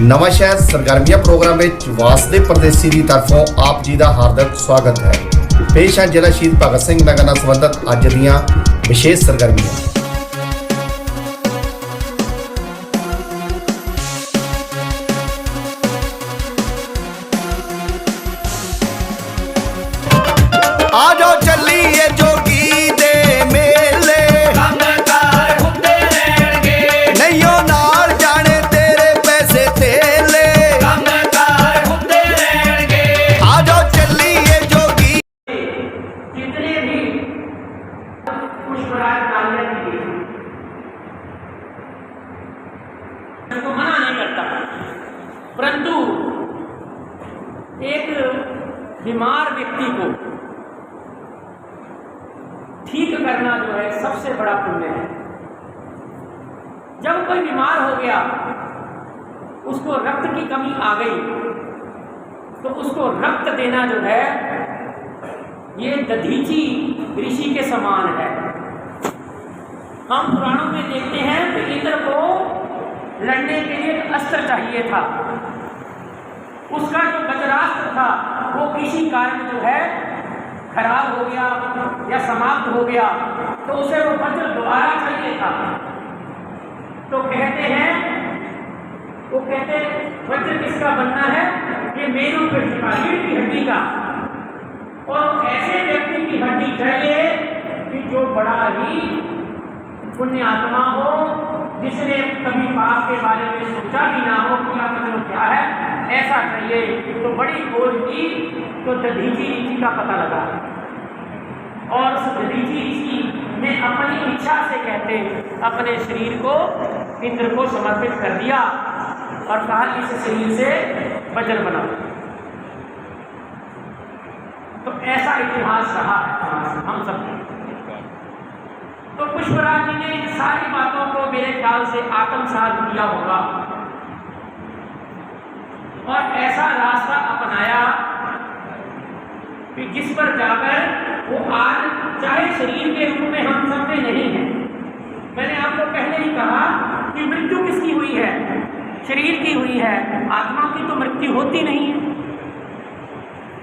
ਨਵਾਂ ਸ਼ਹਿਰ ਸਰਗਰਮੀਆਂ ਪ੍ਰੋਗਰਾਮ ਵਿੱਚ ਵਾਸਦੇ ਪਰਦੇਸੀ ਦੀ ਤਰਫੋਂ ਆਪ ਜੀ ਦਾ ਹਾਰਦਿਕ ਸਵਾਗਤ ਹੈ। ਪੇਸ਼ ਹੈ ਜ਼ਿਲ੍ਹਾ ਸ਼ਹੀਦ ਭਗਤ ਸਿੰਘ ਨਗਰ ਨਾਲ ਸੰਬੰਧਿਤ ਅੱਜ ਦੀਆਂ ਵਿਸ਼ੇਸ਼ ਸਰਗਰਮੀਆਂ। ਆ ਜਾਓ ਚੱਲੀਏ ਜੋਗੀ ਦੇ ਮੇਲੇ, ਕੰਮਕਾਰ ਹੁੰਦੇ ਰਹਿਣਗੇ, ਨਹੀਂਓ ਨਾਲ ਜਾਣੇ ਤੇਰੇ ਪੈਸੇ ਧੇਲੇ। ਕੰਮਕਾਰ ਹੁੰਦੇ ਰਹਿਣਗੇ। ਆ ਜਾਓ ਚੱਲੀਏ ਜੋਗੀ। जितने भी पुष्पराज डालने की को मना नहीं करता, परंतु एक बीमार व्यक्ति को ठीक करना जो है सबसे बड़ा पुण्य है। जब कोई बीमार हो गया, उसको रक्त की कमी आ गई, तो उसको रक्त देना जो है ये दधीची ऋषि के समान है। हम पुराणों में देखते हैं कि इंद्र को लड़ने के लिए अस्त्र चाहिए था। उसका जो वज्रास्त्र था वो किसी कारण जो है खराब हो गया या समाप्त हो गया, तो उसे वो वज्र दोबारा चाहिए था। तो कहते हैं, वो कहते वज्र किसका बनना है? ये मेरू पेट का, रीढ़ की हड्डी का। और ऐसे व्यक्ति की हड्डी चाहिए कि जो बड़ा ही पुण्य आत्मा हो, जिसने कभी पाप के बारे में सोचा भी ना हो कि मतलब क्या है, ऐसा चाहिए। तो बड़ी खोज की तो दधीची ऋषि का पता लगा, और उस दधीची ऋषि ने अपनी इच्छा से कहते अपने शरीर को इंद्र को समर्पित कर दिया और कहा इस शरीर से वज्र बनाओ। तो ऐसा इतिहास रहा है हम सब। तो पुष्पराज जी ने इन सारी बातों को मेरे ख्याल से आत्मसात किया होगा और ऐसा रास्ता अपनाया कि जिस पर जाकर वो आज चाहे शरीर के रूप में हम सब में नहीं है। मैंने आपको पहले ही कहा कि मृत्यु किसकी हुई है? शरीर की हुई है, आत्मा की तो मृत्यु होती नहीं है।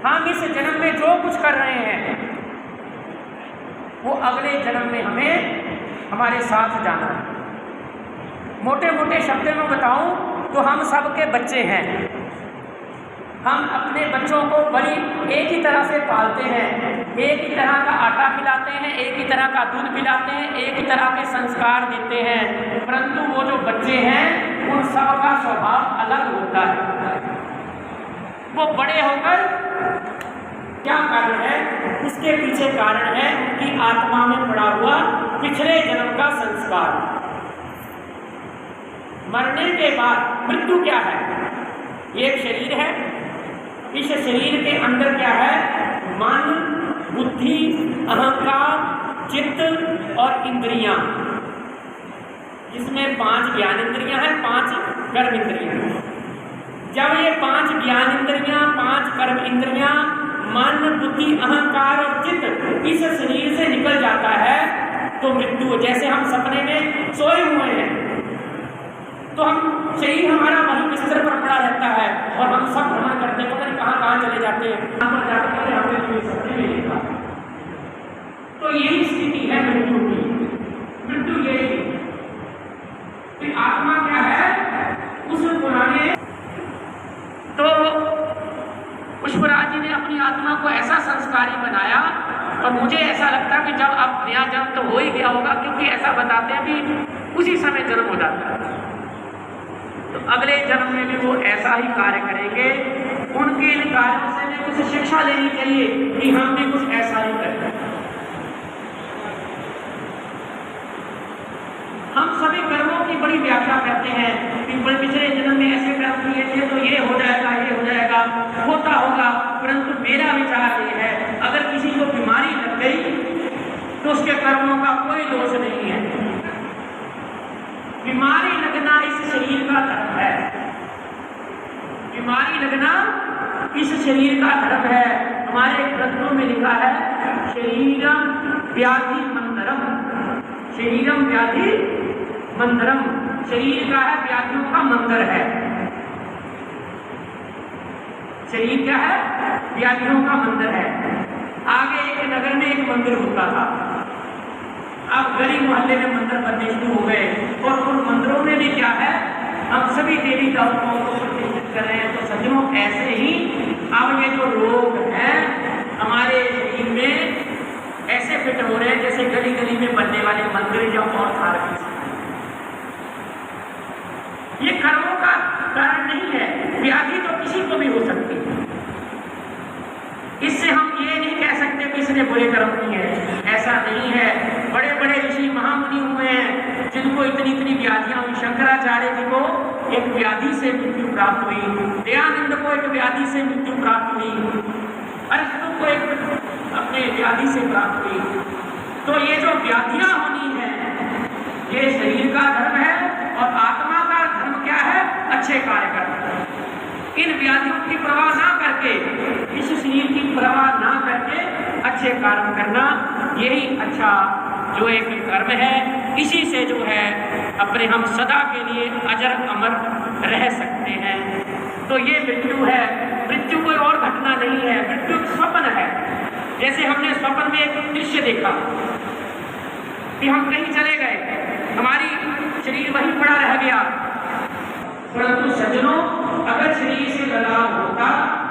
हम इस जन्म में जो कुछ कर रहे हैं वो अगले जन्म में हमें हमारे साथ जाना है। मोटे मोटे शब्दों में बताऊं तो हम सब के बच्चे हैं। हम अपने बच्चों को बड़ी एक ही तरह से पालते हैं, एक ही तरह का आटा खिलाते हैं, एक ही तरह का दूध पिलाते हैं, एक ही तरह के संस्कार देते हैं, परंतु वो जो बच्चे हैं उन सब का स्वभाव अलग होता है। वो बड़े होकर क्या कारण है? उसके पीछे कारण है कि आत्मा में पड़ा हुआ पिछले जन्म का संस्कार। मरने के बाद मृत्यु क्या है? एक शरीर है, इस शरीर के अंदर क्या है? मन, बुद्धि, अहंकार, चित्त और इंद्रियां, जिसमें 5 ज्ञान इंद्रियां हैं, 5 कर्म इंद्रियां हैं। जब ये 5 ज्ञान इंद्रियां, 5 कर्म इंद्रियां, मन, बुद्धि, अहंकार और चित्त इस शरीर से निकल जाता है तो मृत्यु। जैसे हम सपने में सोए हुए हैं तो हम शरीर हमारा वहीं बिस्तर पर पड़ा रहता है और हम सब भ्रमण करते हैं, पता नहीं कहाँ कहाँ चले जाते हैं, कहाँ पर जाकर हमने सपने में देखा। तो यही स्थिति है मृत्यु की। मृत्यु यही कि आत्मा क्या है? उस पुराने। तो पुष्पराज जी ने अपनी आत्मा को ऐसा संस्कारी बनाया, और मुझे ऐसा लगता कि जब अब नया जन्म तो हो ही गया होगा, क्योंकि ऐसा बताते हैं कि उसी समय जन्म हो जाता है। तो अगले जन्म में भी वो ऐसा ही कार्य करेंगे। उनके इन कार्यों से भी कुछ शिक्षा लेनी चाहिए कि हम भी कुछ ऐसा ही करें। हम सभी कर्मों की बड़ी व्याख्या करते हैं कि पिछले जन्म में ऐसे कर्म किए थे तो ये हो जाएगा, ये हो जाएगा, होता होगा। परंतु मेरा विचार ये है, अगर किसी को बीमारी लग गई तो उसके कर्मों का कोई दोष नहीं है। बीमारी लगना इस शरीर का धर्म है। बीमारी लगना इस शरीर का धर्म है। हमारे ग्रंथों में लिखा है शरीरम व्याधि मंदरम, शरीरम व्याधि मंदरम, शरीर का है व्याधियों का मंदिर है। शरीर क्या है? व्याधियों का मंदिर है। आगे एक नगर में एक मंदिर होता था, अब गली मोहल्ले में मंदिर बनने शुरू हो गए और उन मंदिरों में भी क्या है, हम सभी देवी देवताओं को प्रतिष्ठित कर रहे हैं। तो सज्जनों, ऐसे ही अब ये जो रोग हैं हमारे शरीर में ऐसे फिट हो रहे हैं जैसे गली गली में बनने वाले मंदिर या और धार्मिक। ये कर्मों का कारण नहीं है, व्याधि तो किसी को भी हो सकती है। इससे हम ये नहीं कह सकते कि इसने बुरे कर्म किए हैं, ऐसा नहीं है। बड़े बड़े ऋषि महामुनि हुए हैं जिनको इतनी इतनी व्याधियां हुई। शंकराचार्य जी को एक व्याधि से मृत्यु प्राप्त हुई, दयानंद को एक व्याधि से मृत्यु प्राप्त हुई, अरिष्टु को एक अपने व्याधि से प्राप्त हुई। तो ये जो व्याधियां होनी है ये शरीर का धर्म है और आत्मा का धर्म क्या है? अच्छे कार्य करना। इन व्याधियों की परवाह ना करके, इस शरीर की परवाह ना करके अच्छे कर्म करना, यही अच्छा जो एक कर्म है। इसी से जो है अपने हम सदा के लिए अजर अमर रह सकते हैं। तो ये मृत्यु है, मृत्यु कोई और घटना नहीं है, मृत्यु एक स्वप्न है। जैसे हमने स्वप्न में एक दृश्य देखा कि हम कहीं चले गए, हमारी शरीर वहीं पड़ा रह गया, परंतु सज्जनों अगर शरीर से लगाव होता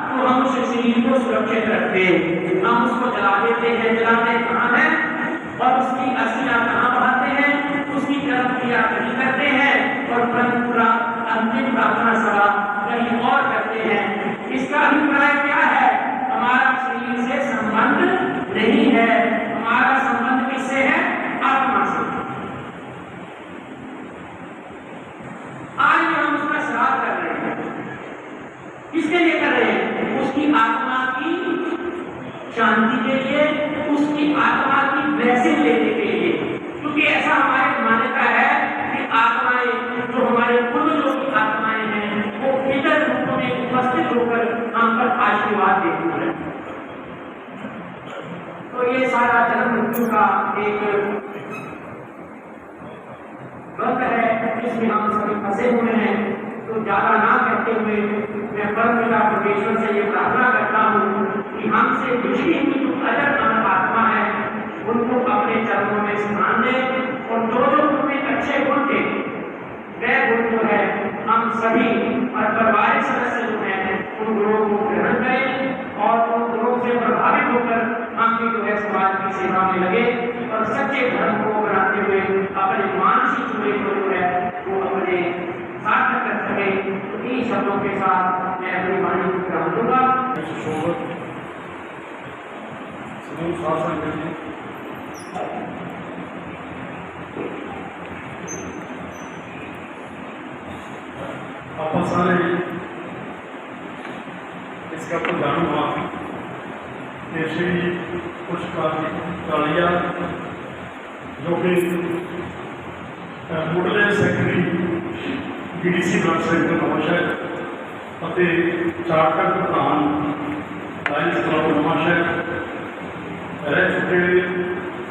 तो हम उस शरीर को सुरक्षित रखते, हम उसको जला देते हैं। जलाते कहाँ है और उसकी अस्थियां कहाँ बहाते हैं, उसकी कर्म क्रिया कहीं करते हैं और पूरा अंतिम प्रार्थना सभा कहीं और करते हैं। इसका अभिप्राय क्या है? हमारा शरीर से संबंध नहीं है, हमारा संबंध किससे है? आत्मा से। आज हम उसका श्राद्ध कर रहे हैं, किसके लिए कर रहे हैं? उसकी आत्मा की शांति के लिए, उसकी आत्मा की ब्लेसिंग लेने के लिए। क्योंकि ऐसा हमारे मान्यता है कि आत्माएं जो हमारे पूर्वजों की आत्माएं हैं वो इधर रूपों में उपस्थित होकर हम पर आशीर्वाद देती हैं। तो ये सारा जन्म मृत्यु का एक वक्त है जिसमें हम सभी फंसे हुए हैं। तो ज्यादा ना कहते हुए मैं परमपिता परमेश्वर से ये प्रार्थना करता हूँ कि हमसे बिछड़ी हुई जो अजर अमर आत्मा है उनको अपने चरणों में स्थान दें और जो जो उनमें अच्छे गुण थे वह गुण जो है हम सभी और परिवार सदस्य जो है उन गुणों को ग्रहण करें और उन गुणों से प्रभावित होकर हम भी जो है समाज की सेवा में लगे और सच्चे धर्म को बनाते हुए अपने मानसिक जुड़े को जो है वो अपने सार्थक कर सके। तो इन शब्दों के साथ मैं अपनी वाणी को विराम दूंगा। आप सारे इसका प्रधान हुआ श्री कालिया जो कि मुढ़ले secretary BDC block centre Nawanshahr ਅਤੇ ਚਾਰਟਰ ਪ੍ਰਧਾਨ ਲਾਇਨਸ ਕਲੱਬ ਨਵਾਂਸ਼ਹਿਰ ਰਹਿ ਚੁੱਕੇ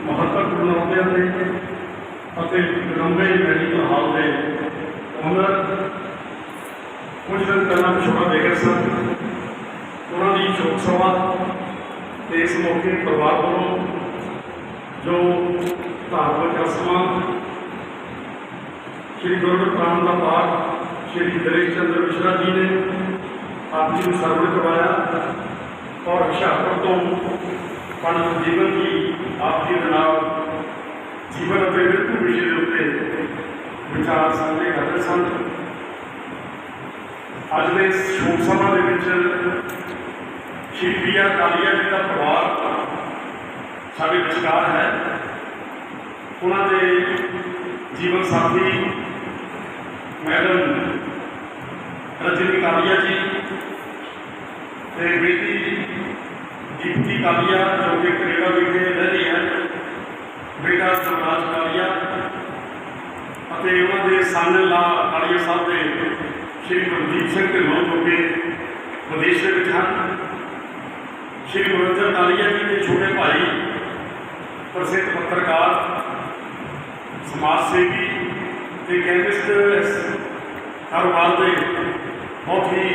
ਮਹੱਤਵਪੂਰਨ ਅਹੁਦਿਆਂ ਤੇ ਅਤੇ ਲੰਬੇ ਮੈਡੀਕਲ ਹਾਲ ਦੇ ਓਨਰ ਕੁਝ ਦਿਨ ਪਹਿਲਾਂ ਵਿਛੋੜਾ ਦੇ ਗਏ ਸਨ। ਉਹਨਾਂ ਦੀ ਸ਼ੋਕ ਸਭਾ ਤੇ ਇਸ ਮੌਕੇ ਪਰਿਵਾਰ ਵੱਲੋਂ ਜੋ ਧਾਰਮਿਕ ਰਸਮਾਂ श्री गुरु प्राण का पाठ श्री गणेश चंद्र मिश्रा जी ने आप जी को सर्वण करवाया और हुशियारपुर तो पंडित जीवन जी आप जी के नाम जीवन और मृत्यु विषय के उत्ते विचार साझे करते सन। अज के शोक सभा के श्री BR कालिया जी का परिवार साढ़े विचकार है। उन्होंने जीवन साथी मैडम रजनी कालिया जी ते बेटी दीप्ति कालिया जो कि कनेडा विखे रह रही है, बेटा सुराज कालिया ਅਤੇ ਉਹਨਾਂ ਦੇ ਸਨ ਲਾ ਕਾਲੀਆ ਸਾਹਿਬ ਦੇ श्री गुरदीप सिंह ढिल्लों जो कि विदेश में हैं, श्री मनोरंजन कालिया जी के छोटे भाई प्रसिद्ध पत्रकार समाज सेवी कैमिस्ट कारोबार के बहुत ही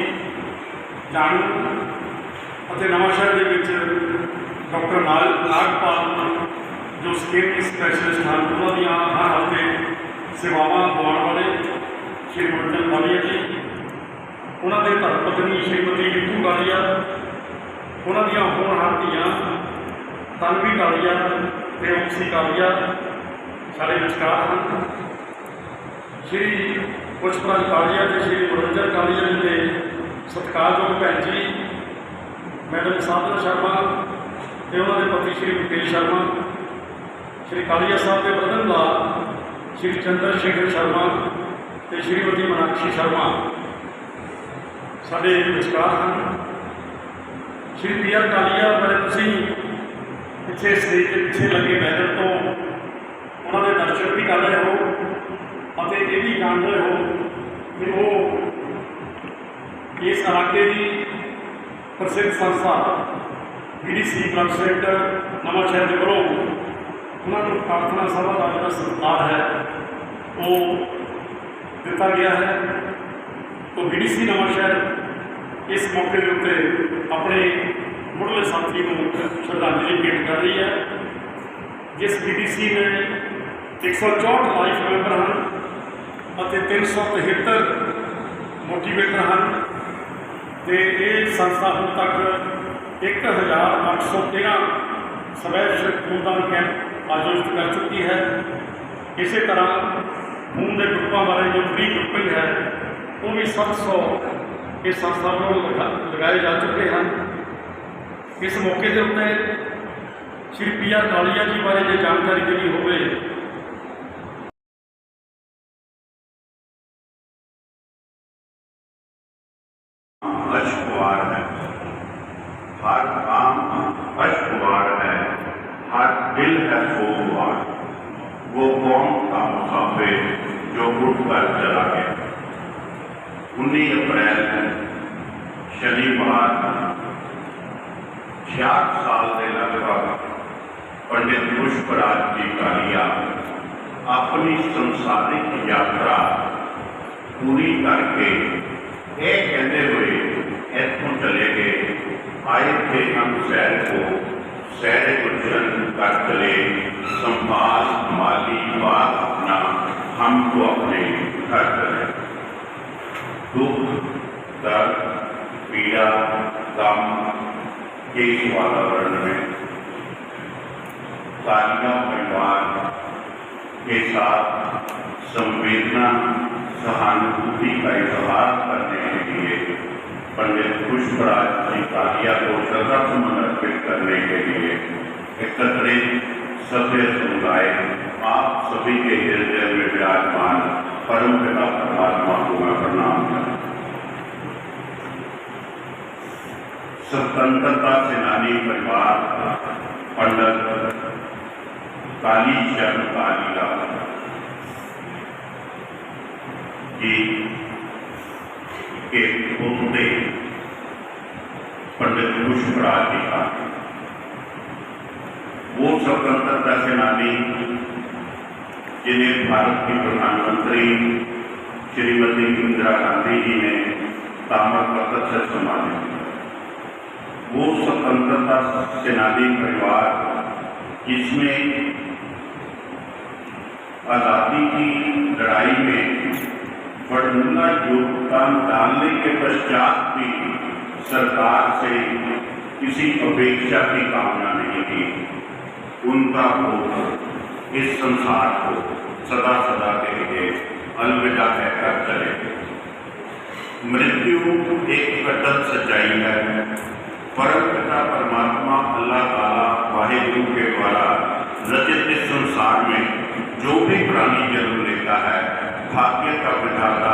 ਜਾਣੂ ਅਤੇ ਨਵਾਂਸ਼ਹਿਰ ਦੇ ਵਿੱਚ ਡਾਕਟਰ ਨਾਗਪਾਲ ਜੋ ਸਕਿਨ ਸਪੈਸ਼ਲਿਸਟ ਹਨ, ਉਹਨਾਂ ਦੀਆਂ ਹਰ ਹਫ਼ਤੇ ਸੇਵਾਵਾਂ ਦਿਵਾਉਣ ਵਾਲੇ ਸ਼੍ਰੀ ਮੁਰਤਨ ਵਾਲੀਆ ਜੀ, ਉਹਨਾਂ ਦੇ ਧਰਮ ਪਤਨੀ ਸ਼੍ਰੀਮਤੀ ਬਿੱਟੂ ਵਾਲੀਆ, ਉਹਨਾਂ ਦੀਆਂ ਹੋਣਹਾਰ ਧੀਆਂ ਤਨਵੀ ਵਾਲੀਆ ਤੇ ਓਮਸੀ ਵਾਲੀਆ ਸਾਡੇ ਵਿਚਕਾਰ ਹਨ। ਸ਼੍ਰੀ ਪੁਸ਼ਪਰਾਜ ਕਾਲੀਆ ਤੇ ਸ਼੍ਰੀ ਮਨੋਰੰਜਨ ਕਾਲੀਆ ਜੀ ਦੇ ਸਤਿਕਾਰਯੋਗ ਭੈਣ ਜੀ ਮੈਡਮ ਸਾਧਨਾ ਸ਼ਰਮਾ ਤੇ ਉਹਨਾਂ ਦੇ ਪਤੀ ਸ਼੍ਰੀ ਮੁਕੇਸ਼ ਸ਼ਰਮਾ, ਸ਼੍ਰੀ ਕਾਲੀਆ ਸਾਹਿਬ ਦੇ ਬ੍ਰਦਰ-in-law ਸ਼੍ਰੀ ਚੰਦਰ ਸ਼ੇਖਰ ਸ਼ਰਮਾ ਤੇ ਸ਼੍ਰੀਮਤੀ ਮਨਾਕਸ਼ੀ ਸ਼ਰਮਾ ਸਾਡੇ ਵਿਚਕਾਰ ਹਨ। ਸ਼੍ਰੀ ਪੀ.ਆਰ. ਕਾਲੀਆ ਬਾਰੇ ਤੁਸੀਂ ਪਿੱਛੇ ਸਟੇਜ ਦੇ ਪਿੱਛੇ ਲੱਗੇ ਬੈਨਰ ਤੋਂ ਉਹਨਾਂ ਦੇ ਦਰਸ਼ਨ ਵੀ ਕਰ ਰਹੇ ਹੋ ਅਤੇ ਇਹ ਵੀ ਜਾਣ ਰਹੇ ਹੋ ਕਿ ਉਹ ਇਸ ਇਲਾਕੇ ਦੀ ਪ੍ਰਸਿੱਧ ਸੰਸਥਾ BDC ਬਲੱਡ ਸੈਂਟਰ ਨਵਾਂਸ਼ਹਿਰ ਦੇ ਵੱਲੋਂ ਉਹਨਾਂ ਨੂੰ ਪ੍ਰਾਰਥਨਾ ਸਭਾ ਦਾ ਜਿਹੜਾ ਸਤਿਕਾਰ ਹੈ ਉਹ ਦਿੱਤਾ ਗਿਆ ਹੈ। तो BDC ਨਵਾਂਸ਼ਹਿਰ ਇਸ ਮੌਕੇ ਦੇ ਉੱਤੇ ਆਪਣੇ ਮੁੱਢਲੇ ਸਾਥੀ ਨੂੰ ਸ਼ਰਧਾਂਜਲੀ ਭੇਟ ਕਰ ਰਹੀ ਹੈ। ਜਿਸ BDC ਨੇ 164 ਲਾਈਫ ਮੈਂਬਰ ਹਨ ਅਤੇ 373 ਮੋਟੀਵੇਟਰ ਹਨ ਤੇ ਇਹ ਸੰਸਥਾ ਹੁਣ ਤੱਕ 1813 ਸਵੈਚ ਖੂਨਦਾਨ ਕੈਂਪ ਆਯੋਜਿਤ ਕਰ ਚੁੱਕੀ ਹੈ। ਇਸੇ ਤਰ੍ਹਾਂ ਖੂਨ ਦੇ ਗਰੁੱਪਾਂ ਬਾਰੇ ਜੋ ਫ੍ਰੀ ਗਰੁੱਪਿੰਗ ਹੈ ਉਹ ਵੀ 700 ਇਸ ਸੰਸਥਾ ਵੱਲੋਂ ਲਗਾਏ ਜਾ ਚੁੱਕੇ ਹਨ। ਇਸ ਮੌਕੇ ਦੇ ਉੱਤੇ ਸ਼੍ਰੀ ਪੀ.ਆਰ. ਕਾਲੀਆ ਜੀ ਬਾਰੇ ਜੇ ਜਾਣਕਾਰੀ ਦੇਣੀ ਹੋਵੇ अशकुवार है, हर काम अशकुवार है, हर दिल है सोमवार, वो कौन था मुसाफिर जो उठ कर चला गया। 19 अप्रैल शनिवार 66 साल के लगभग पंडित पुष्पराज जी कालिया अपनी संसारिक यात्रा पूरी करके ये कहते हुए इतों चले गए, आए थे हम शहर को सैर गुजरन कर चले, संभाल माली बात अपना हम तो अपने घर चले। दुख दर्द पीड़ा गम के इस वातावरण में कालिया परिवार के साथ संवेदना सहानुभूति का इजहार करने के लिए पंडित पुष्पराज जी कालिया को श्रद्धासुमन अर्पित करने के लिए एकत्रित सभ्य समुदाय आप सभी के हृदय में विराजमान परम पिता परमात्मा को मैं प्रणाम करता हूं। स्वतंत्रता सेनानी परिवार पंडित काली चरण कालिया जी के पोते पंडित पुष्पराज जी का वो स्वतंत्रता सेनानी जिन्हें भारत की प्रधानमंत्री श्रीमती इंदिरा गांधी जी ने ताम्रपत्र से सम्मानित किया। वो स्वतंत्रता सेनानी परिवार जिसमें आज़ादी की लड़ाई में बड़मुला योगदान डालने के पश्चात भी सरकार से किसी अपेक्षा की कामना नहीं की। उनका भोग इस संसार को सदा सदा के लिए अलविदा कहकर चले गए। मृत्यु एक कट्टर सच्चाई है। परम पिता परमात्मा अल्लाह ताला वाहिगुरु के द्वारा रचित इस संसार में जो भी प्राणी जन्म लेता है भाग्य का विधाता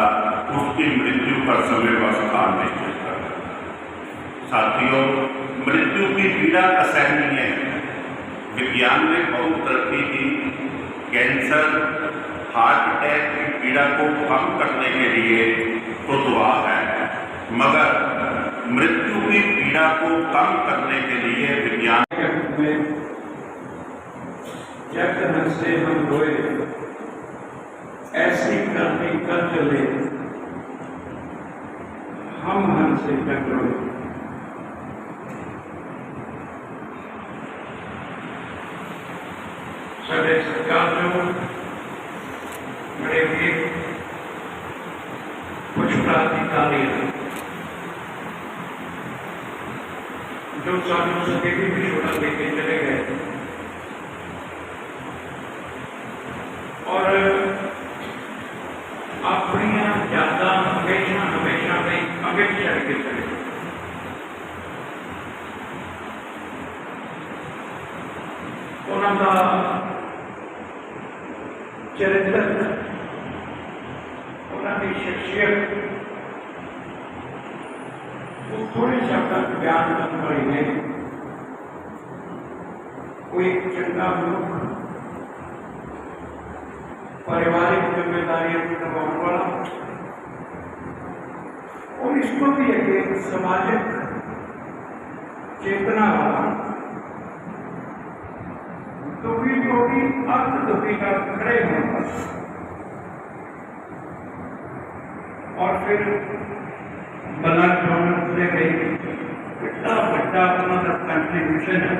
उसकी मृत्यु पर समय व स्थान नहीं देता। साथियों, मृत्यु की पीड़ा असहनीय है। विज्ञान ने बहुत तरक्की की। कैंसर हार्ट अटैक की पीड़ा को कम करने के लिए तो दुआ है, मगर मृत्यु की पीड़ा को कम करने के लिए विज्ञान जब तरह से हम रोए ऐसी करनी कर चले हम से टकराए। साढ़े सरकार जो बड़े वीर पुष्पाधिकारी जो सालों से भी विछोड़ा लेके चले गए और अपनी यादा हमेशा हमेशा में अमिट चढ़ के चले। उन्होंने चरित्र, उन्होंने शख्सियत वो थोड़े शब्द बयान करने वाली है। कोई चंगा मनुष्य, पारिवारिक जिम्मेदारियों को निभाने वाला और इसको भी एक सामाजिक चेतना वाला, दुखी को भी अर्थ दुखी का खड़े होना और फिर बना से गई कितना बड़ा अपना कंट्रीब्यूशन है।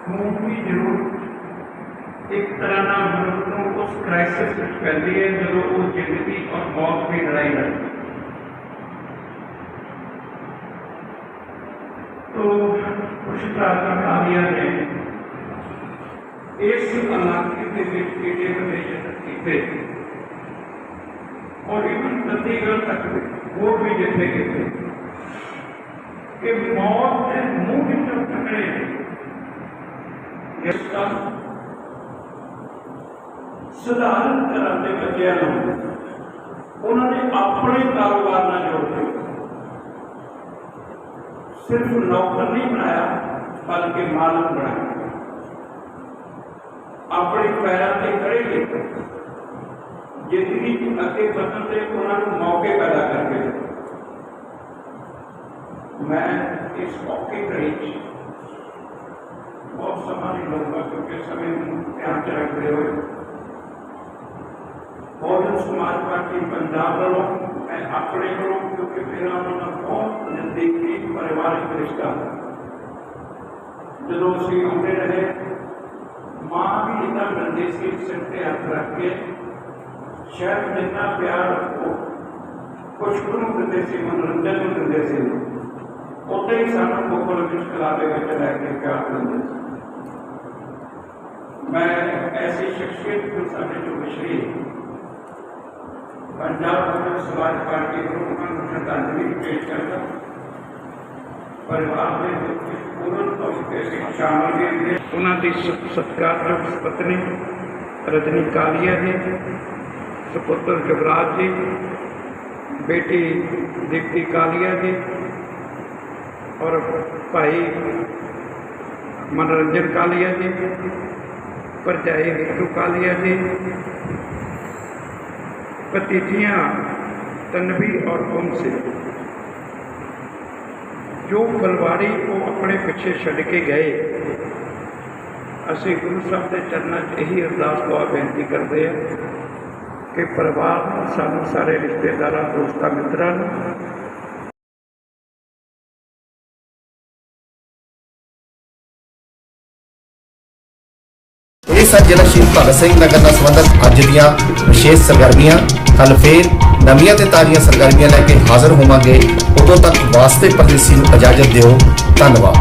खून की जरूरत एक तरह ना मनुष्य को उस क्राइसिस में पैदी है जो वो जिंदगी और मौत की लड़ाई लड़ती। तो कुछ प्रार्थनाकारियों ने इस इलाके के कीते और इवन चंडीगढ़ तक वो भी जितने गए कि मौत के मुंह की तरफ टकरे इसका साधारण तरह के बच्चों उन्होंने अपने कारोबार न जोड़ के सिर्फ नौकर नहीं बनाया बल्कि मालिक बनाया। अपने पैरों से खड़े थे, जिंदगी अगे बदन से उन्होंने मौके पैदा करके। मैं इस मौके करीब बहुत समा नहीं लूंगा क्योंकि समय ध्यान च रखते हुए बहुजन समाज पार्टी पंजाब वालों मैं अपने को क्योंकि मेरा उन्होंने बहुत नजदीकी पारिवारिक रिश्ता जो असी आते रहे मां भी इतना मिलती सी सिर से हथ रख के शायद जितना प्यार कुछ देते सी मनोरंजन देते सी उतना ही सानू कोकल मुश्किलों के लैके प्यार देते। मैं ऐसी शख्सियत जो साढ़े जो पिछड़ी पंजाब बहुजन समाज पार्टी को श्रद्धांजलि पेश करता परिवार में पूर्ण तौर से शामिल थे। उन्होंने सत्कारयोग पत्नी रजनी कालिया जी, सुपुत्र जुगराज जी, बेटी दीप्ति कालिया जी और भाई मनोरंजन कालिया जी, भरजाई नीतू कालिया जी, भतीजियां तन्वी और ओम से जो फलवाड़ी को अपने पिछे छड़ के गए। असी गुरु साहब के चरणों यही अरदास दुआ बेनती करते हैं कि परिवार सानू सारे रिश्तेदार दोस्तों मित्रों ਇਹ ਸਨ ਜ਼ਿਲ੍ਹਾ ਸ਼ਹੀਦ ਭਗਤ ਸਿੰਘ ਨਗਰ ਨਾਲ ਸੰਬੰਧਿਤ ਅੱਜ ਦੀਆਂ ਵਿਸ਼ੇਸ਼ ਸਰਗਰਮੀਆਂ। ਕੱਲ੍ਹ ਫੇਰ ਨਵੀਆਂ ਤੇ ਤਾਜ਼ੀਆਂ ਸਰਗਰਮੀਆਂ ਲੈ ਕੇ ਹਾਜ਼ਰ ਹੋਵਾਂਗੇ। ਉਦੋਂ ਤੱਕ ਵਾਸਤੇ ਪਰਦੇਸੀ ਨੂੰ ਇਜਾਜ਼ਤ ਦਿਓ। ਧੰਨਵਾਦ।